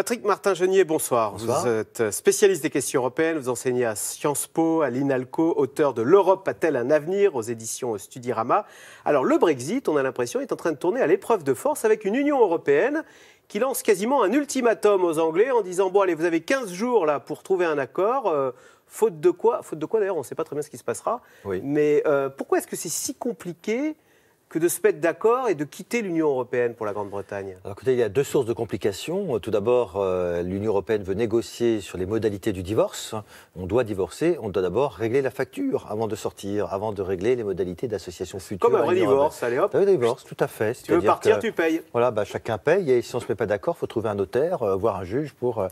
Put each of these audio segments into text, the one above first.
Patrick Martin-Genier, bonsoir. Bonsoir. Vous êtes spécialiste des questions européennes, vous enseignez à Sciences Po, à l'INALCO, auteur de L'Europe a-t-elle un avenir aux éditions Studirama. Alors le Brexit, on a l'impression, est en train de tourner à l'épreuve de force avec une Union européenne qui lance quasiment un ultimatum aux Anglais en disant « Bon allez, vous avez 15 jours là pour trouver un accord faute de quoi d'ailleurs, on ne sait pas très bien ce qui se passera. Oui. Mais pourquoi est-ce que c'est si compliqué que de se mettre d'accord et de quitter l'Union européenne pour la Grande-Bretagne? Alors, écoutez, il y a deux sources de complications. Tout d'abord, l'Union européenne veut négocier sur les modalités du divorce. On doit divorcer, on doit d'abord régler la facture avant de sortir, avant de régler les modalités d'association future. Comme un vrai divorce, allez hop. Un divorce, tout à fait. Tu veux partir, tu payes. Voilà, chacun paye et si on ne se met pas d'accord, il faut trouver un notaire, voire un juge pour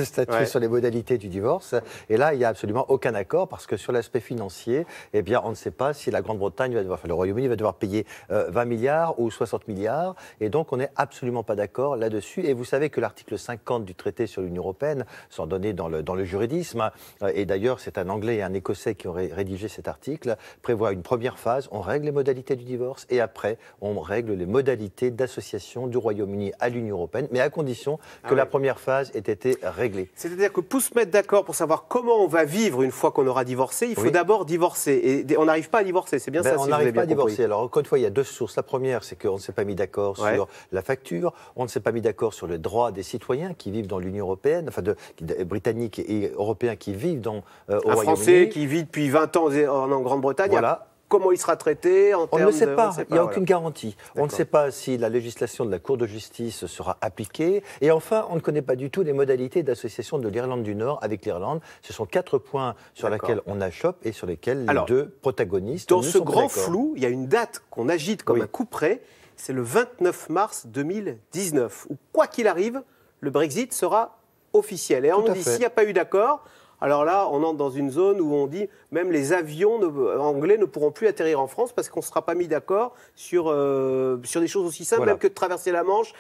statuer sur les modalités du divorce. Et là, il n'y a absolument aucun accord parce que sur l'aspect financier, eh bien, on ne sait pas si la Grande-Bretagne va devoir, le Royaume-Uni va devoir payer 20 milliards ou 60 milliards. Et donc, on n'est absolument pas d'accord là-dessus. Et vous savez que l'article 50 du traité sur l'Union européenne, sans donner dans le juridisme, et d'ailleurs, c'est un Anglais et un Écossais qui ont rédigé cet article, prévoit une première phase, on règle les modalités du divorce, et après, on règle les modalités d'association du Royaume-Uni à l'Union européenne, mais à condition que la première phase ait été réglée. C'est-à-dire que pour se mettre d'accord, pour savoir comment on va vivre une fois qu'on aura divorcé, il faut d'abord divorcer. Et on n'arrive pas à divorcer, c'est bien ça, on n'arrive pas à divorcer. Alors, encore une fois, il y a deux sources. La première, c'est qu'on ne s'est pas mis d'accord sur la facture, on ne s'est pas mis d'accord sur le droit des citoyens qui vivent dans l'Union européenne, enfin britanniques et européens qui vivent au Royaume-Uni. Un Français qui vit depuis 20 ans en Grande-Bretagne, voilà. Comment il sera traité en termes de... On ne sait pas, il n'y a aucune garantie. On ne sait pas si la législation de la Cour de justice sera appliquée. Et enfin, on ne connaît pas du tout les modalités d'association de l'Irlande du Nord avec l'Irlande. Ce sont 4 points sur lesquels on achoppe et sur lesquels les deux protagonistes dans ce grand flou, il y a une date qu'on agite comme un couperet, c'est le 29 mars 2019, où quoi qu'il arrive, le Brexit sera officiel. Et on nous dit, s'il n'y a pas eu d'accord... Alors là, on entre dans une zone où on dit même les avions anglais ne pourront plus atterrir en France parce qu'on ne sera pas mis d'accord sur des choses aussi simples même que de traverser la Manche,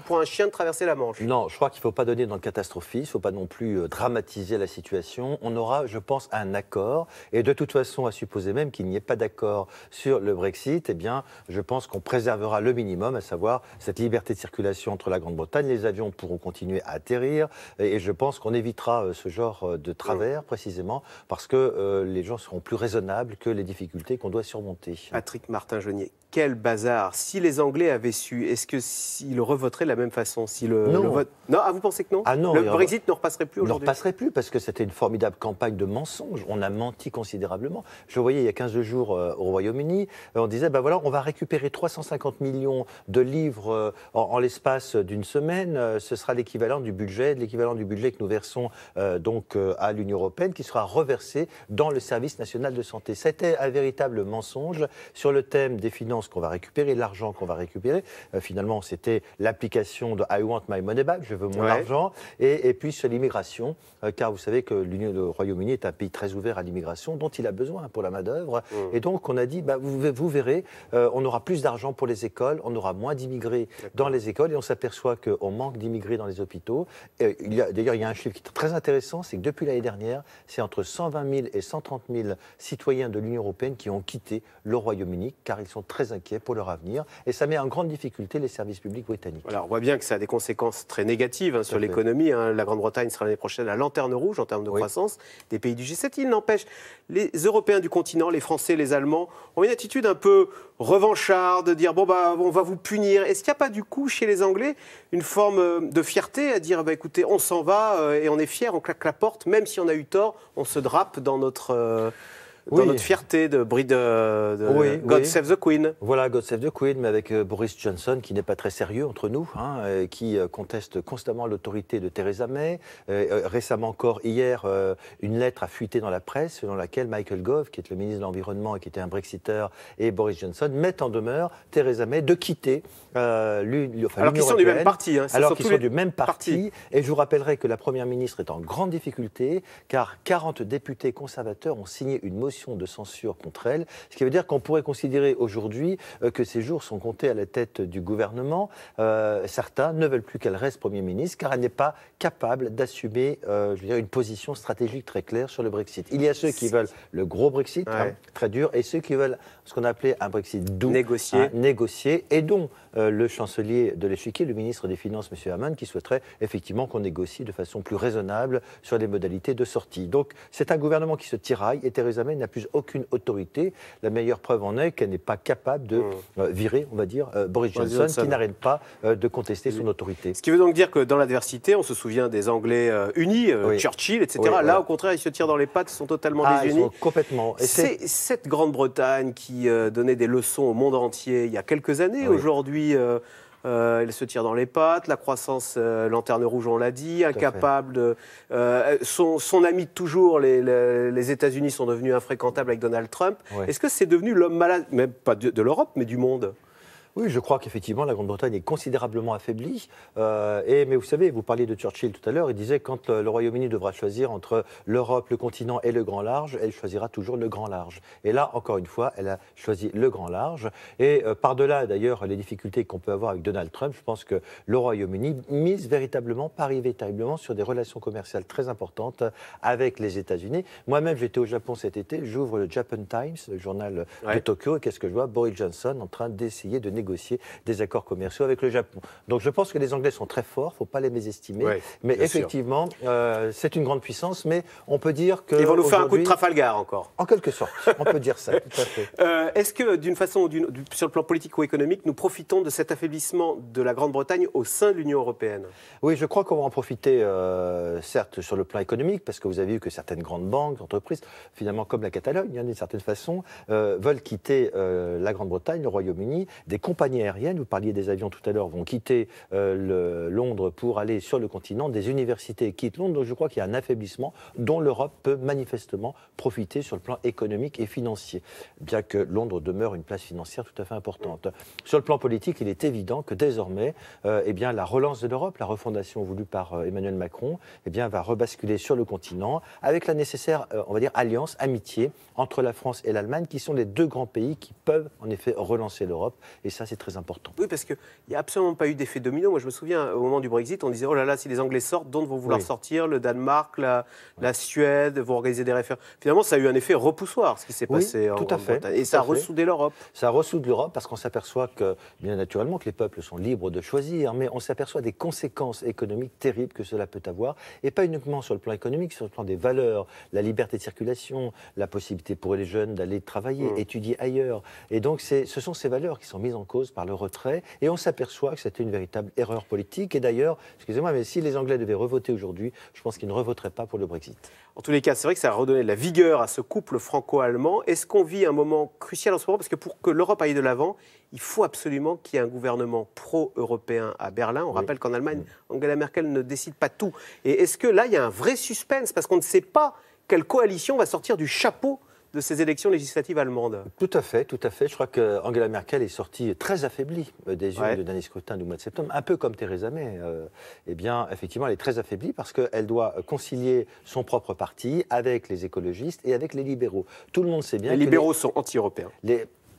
pour un chien de traverser la Manche. Non, je crois qu'il ne faut pas donner dans le catastrophisme, il ne faut pas non plus dramatiser la situation. On aura, je pense, un accord. Et de toute façon, à supposer même qu'il n'y ait pas d'accord sur le Brexit, eh bien, je pense qu'on préservera le minimum, à savoir cette liberté de circulation entre la Grande-Bretagne. Les avions pourront continuer à atterrir. Et je pense qu'on évitera ce genre de travers, précisément, parce que les gens seront plus raisonnables que les difficultés qu'on doit surmonter. Patrick Martin-Genier, quel bazar. Si les Anglais avaient su, est-ce qu'ils le revoteraient de la même façon Non. Non, vous pensez que non? Ah non. Le Brexit ne repasserait plus aujourd'hui? Ne repasserait plus, parce que c'était une formidable campagne de mensonges. On a menti considérablement. Je voyais il y a 15 jours au Royaume-Uni, on disait, voilà, on va récupérer 350 millions de livres en l'espace d'une semaine. Ce sera l'équivalent du budget que nous versons à l'Union européenne, qui sera reversé dans le service national de santé. C'était un véritable mensonge sur le thème des finances qu'on va récupérer, l'argent qu'on va récupérer. Finalement, c'était l'application de I want my money back, je veux mon argent, et puis sur l'immigration, car vous savez que le Royaume-Uni est un pays très ouvert à l'immigration, dont il a besoin pour la main-d'œuvre. Et donc, on a dit, vous verrez, on aura plus d'argent pour les écoles, on aura moins d'immigrés dans les écoles, et on s'aperçoit qu'on manque d'immigrés dans les hôpitaux. D'ailleurs, il y a un chiffre qui est très intéressant, c'est que depuis l'année dernière, c'est entre 120 000 et 130 000 citoyens de l'Union européenne qui ont quitté le Royaume-Uni, car ils sont très inquiets pour leur avenir. Et ça met en grande difficulté les services publics britanniques. Voilà, on voit bien que ça a des conséquences très négatives sur l'économie. La Grande-Bretagne sera l'année prochaine la lanterne rouge en termes de croissance des pays du G7. Il n'empêche, les Européens du continent, les Français, les Allemands, ont une attitude un peu revancharde, de dire on va vous punir. Est-ce qu'il n'y a pas du coup chez les Anglais une forme de fierté à dire écoutez, on s'en va et on est fiers, on claque la porte, même si on a eu tort, on se drape dans notre fierté de God Save the Queen. Voilà, God Save the Queen, mais avec Boris Johnson, qui n'est pas très sérieux entre nous, qui conteste constamment l'autorité de Theresa May. Récemment encore, hier, une lettre a fuité dans la presse selon laquelle Michael Gove, qui est le ministre de l'Environnement et qui était un Brexiteur, et Boris Johnson mettent en demeure Theresa May de quitter l'Union européenne. Alors qu'ils sont du même parti. Alors qu'ils sont du même parti. Et je vous rappellerai que la Première ministre est en grande difficulté, car 40 députés conservateurs ont signé une motion motion de censure contre elle, ce qui veut dire qu'on pourrait considérer aujourd'hui que ses jours sont comptés à la tête du gouvernement. Certains ne veulent plus qu'elle reste Premier ministre car elle n'est pas capable d'assumer une position stratégique très claire sur le Brexit. Il y a ceux qui veulent le gros Brexit, très dur, et ceux qui veulent ce qu'on appelait un Brexit doux, négocié, et dont le chancelier de l'échiquier, le ministre des Finances, M. Hammond, qui souhaiterait effectivement qu'on négocie de façon plus raisonnable sur les modalités de sortie. Donc c'est un gouvernement qui se tiraille et Theresa May n'a plus aucune autorité. La meilleure preuve en est qu'elle n'est pas capable de virer, on va dire, Boris Johnson, qui n'arrête pas de contester son autorité. Ce qui veut donc dire que dans l'adversité, on se souvient des Anglais unis, Churchill, etc. Là, au contraire, ils se tirent dans les pattes, ils sont totalement désunis. Ils sont complètement. C'est cette Grande-Bretagne qui donnait des leçons au monde entier il y a quelques années. Aujourd'hui, elle se tire dans les pattes, la croissance, lanterne rouge, on l'a dit, incapable de... son ami de toujours, les États-Unis sont devenus infréquentables avec Donald Trump. Est-ce que c'est devenu l'homme malade, même pas de l'Europe, mais du monde ? Oui, je crois qu'effectivement, la Grande-Bretagne est considérablement affaiblie. Mais vous savez, vous parliez de Churchill tout à l'heure, il disait que quand le Royaume-Uni devra choisir entre l'Europe, le continent et le grand large, elle choisira toujours le grand large. Et là, encore une fois, elle a choisi le grand large. Et par-delà, d'ailleurs, les difficultés qu'on peut avoir avec Donald Trump, je pense que le Royaume-Uni parie véritablement sur des relations commerciales très importantes avec les États-Unis. Moi-même, j'étais au Japon cet été, j'ouvre le Japan Times, le journal de Tokyo, et qu'est-ce que je vois ? Boris Johnson en train d'essayer de négocier des accords commerciaux avec le Japon. Donc je pense que les Anglais sont très forts, il ne faut pas les mésestimer, mais effectivement, c'est une grande puissance, mais on peut dire que... Ils vont nous faire un coup de Trafalgar encore. En quelque sorte, on peut dire ça, tout à fait. Est-ce que d'une façon ou d'une autre, sur le plan politico-économique, nous profitons de cet affaiblissement de la Grande-Bretagne au sein de l'Union européenne ? Oui, je crois qu'on va en profiter, certes, sur le plan économique, parce que vous avez vu que certaines grandes banques, entreprises, finalement comme la Catalogne, d'une certaine façon, veulent quitter la Grande-Bretagne, le Royaume-Uni. Des compagnies aériennes, vous parliez des avions tout à l'heure, vont quitter Londres pour aller sur le continent. Des universités quittent Londres, donc je crois qu'il y a un affaiblissement dont l'Europe peut manifestement profiter sur le plan économique et financier, bien que Londres demeure une place financière tout à fait importante. Sur le plan politique, il est évident que désormais, la relance de l'Europe, la refondation voulue par Emmanuel Macron, va rebasculer sur le continent avec la nécessaire, on va dire, alliance, amitié entre la France et l'Allemagne, qui sont les deux grands pays qui peuvent en effet relancer l'Europe. Et ça, c'est très important. Oui, parce qu'il n'y a absolument pas eu d'effet domino. Moi, je me souviens, au moment du Brexit, on disait, oh là là, si les Anglais sortent, d'autres vont vouloir sortir, le Danemark, la Suède, vont organiser des référendums. Finalement, ça a eu un effet repoussoir, ce qui s'est passé en Grande-Bretagne. Et ça a ressoudé l'Europe. Ça ressoude l'Europe parce qu'on s'aperçoit que, bien naturellement, que les peuples sont libres de choisir, mais on s'aperçoit des conséquences économiques terribles que cela peut avoir, et pas uniquement sur le plan économique, sur le plan des valeurs, la liberté de circulation, la possibilité pour les jeunes d'aller travailler, étudier ailleurs. Et donc, ce sont ces valeurs qui sont mises en cause par le retrait, et on s'aperçoit que c'était une véritable erreur politique. Et d'ailleurs, excusez-moi, mais si les Anglais devaient revoter aujourd'hui, je pense qu'ils ne revoteraient pas pour le Brexit. En tous les cas, c'est vrai que ça a redonné de la vigueur à ce couple franco-allemand. Est-ce qu'on vit un moment crucial en ce moment ? Parce que pour que l'Europe aille de l'avant, il faut absolument qu'il y ait un gouvernement pro-européen à Berlin. On rappelle qu'en Allemagne, Angela Merkel ne décide pas tout. Et est-ce que là, il y a un vrai suspense ? Parce qu'on ne sait pas quelle coalition va sortir du chapeau de ces élections législatives allemandes. Tout à fait, tout à fait. Je crois qu'Angela Merkel est sortie très affaiblie des urnes du dernier scrutin du mois de septembre, un peu comme Theresa May. Effectivement, elle est très affaiblie parce qu'elle doit concilier son propre parti avec les écologistes et avec les libéraux. Tout le monde sait bien les libéraux sont anti-européens.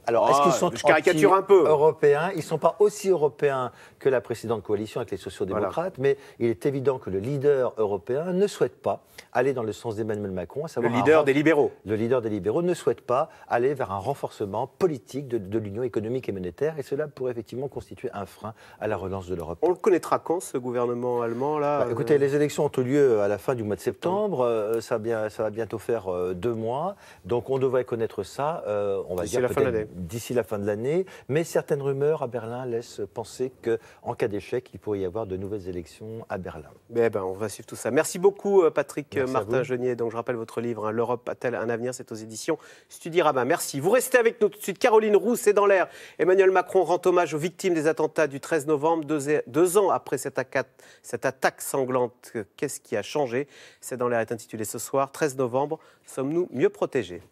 Alors, est-ce qu'ils sont anti-européens ? Ils ne sont pas aussi européens que la précédente coalition avec les sociaux-démocrates, mais il est évident que le leader européen ne souhaite pas aller dans le sens d'Emmanuel Macron, à savoir le leader des libéraux. Le leader des libéraux ne souhaite pas aller vers un renforcement politique de l'union économique et monétaire, et cela pourrait effectivement constituer un frein à la relance de l'Europe. On le connaîtra quand, ce gouvernement allemand là Écoutez, les élections ont eu lieu à la fin du mois de septembre, ça va bientôt faire 2 mois, donc on devrait connaître ça, on va dire peut-être d'ici la fin de l'année, mais certaines rumeurs à Berlin laissent penser qu'en cas d'échec, il pourrait y avoir de nouvelles élections à Berlin. On va suivre tout ça. Merci beaucoup Patrick Martin-Genier. Donc je rappelle votre livre, L'Europe a-t-elle un avenir ? C'est aux éditions Studirama. Merci. Vous restez avec nous tout de suite. Caroline Roux, c'est dans l'air. Emmanuel Macron rend hommage aux victimes des attentats du 13 novembre, 2 ans après cette attaque sanglante. Qu'est-ce qui a changé ? C'est dans l'air est intitulé ce soir, 13 novembre, sommes-nous mieux protégés ?